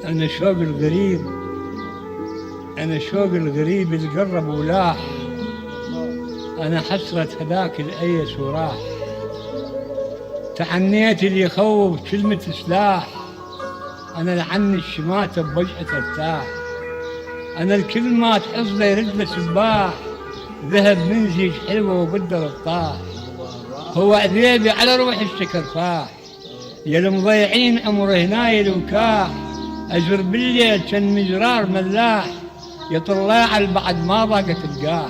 أنا شوق الغريب، أنا شوق الغريب اللي قرب ولاح، أنا حسرة هذاك الأيس وراح، تعنيت اللي يخوف كلمة سلاح، أنا لعني الشماتة بوجهة ارتاح، أنا الكل ما تحص له يرد له سباح، ذهب منزج حلوة وبدل الطاح، هو عذيبي على روح الشكرفاح، يا المضيعين عمره هنايل وكاح، أجر بالليل كان مجرار ملاح، يا طلاع بعد ما ضاقت القاح،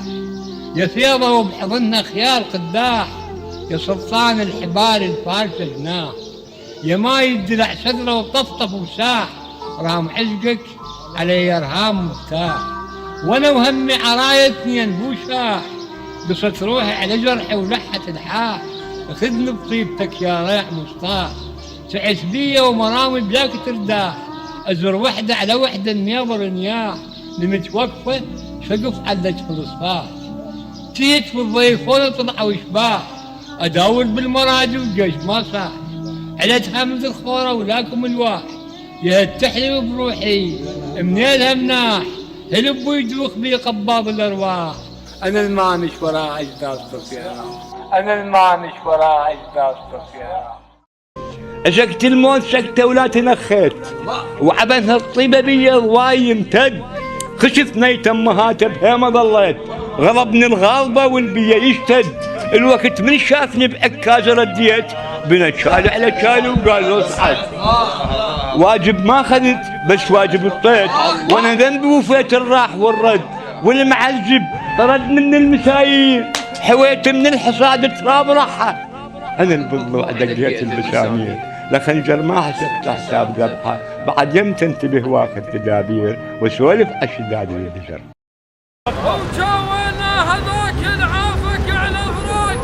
يا ثيابه وبحضنها خيال قداح، يا سلطان الحبال الفارسة جناح، يا ما يدلع صدره وطفطف وساح، رام عشقك علي رهام مفتاح، وانا وهمي عراية اثنين بوشاح، قصت روحي على جرحي ولحة الحاح، اخذني بطيبتك يا ريح مصطاح، تعس بيا ومرامي بلاك ترداح، ازر وحده على وحده نيابر نياح، لمتوقفه شقف على في الصباح، جيت في الضيفون طلعوا اشباح، اداور بالمراجل وجيش ما صاح، علتها مثل الخوره ولاكم الواح، يا التحلي بروحي منيلها مناح، هلب ويدوخ بي قباب الارواح، انا المانش وراء اجداد صفيان، انا المانش وراء اجداد صفيان. أشكت الموت سكتة ولا تنخيت، وعبثها الطيبة بي ضواي يمتد، خشف نيت أمهات بهيمة ظليت، غضبني الغالبة والبية يشتد، الوقت من شافني بعكاز رديت، بنت شال على شالي وقال له اصعد، واجب ما خذت بس واجب الطيت، وانا ذنبي وفيت الراح والرد، والمعذب طرد من المسايين، حويت من الحصاد تراب راحه، أنا البضلوع دقيت البسامير، لخنجر ما حسبت حساب ذبحه، بعد يم تنتبه واخذ تدابير، وسولف أشداد البشر. وجونا هذاك العافك على فراق،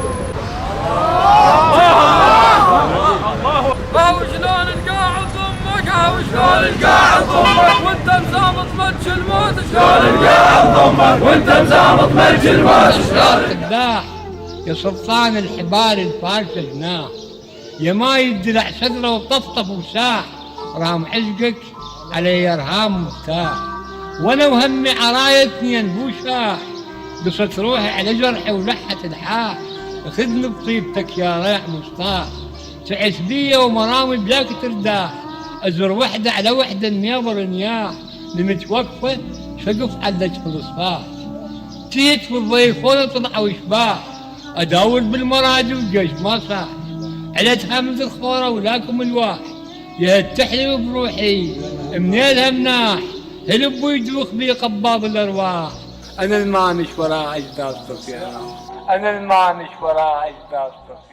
وهو شلون القاعد ضمك، وهو شلون القاعد ضمك، وانت مزامط مج الموت، شلون القاعد ضمك، وانت مزامط مج الموت، شلون يا سلطان الحبال الفارسة جناح، يا ما يدلع صدره وطفطف وساح، رام عشقك علي رهام مفتاح، وانا وهمي عراية اثنين بوشاح، قصت روحي على جرحي ولحة الحاح، اخذني بطيبتك يا ريح مصطاح، تعس بيا ومرامي بلاك ترداح، ازر وحده على وحده نيابر نياح، لمتوقفه شقف على في الصباح، جيت في الضيفون طلعوا اشباح، اداور بالمراجل وجيش ما صاح، علتها مثل الخوره ولاكم الواح، يا التحلي بروحي منيلها مناح، هلب ويدوخ بي قباب الارواح، انا المانش وراء اجداد صفيان، انا المانش وراء اجداد صفيان.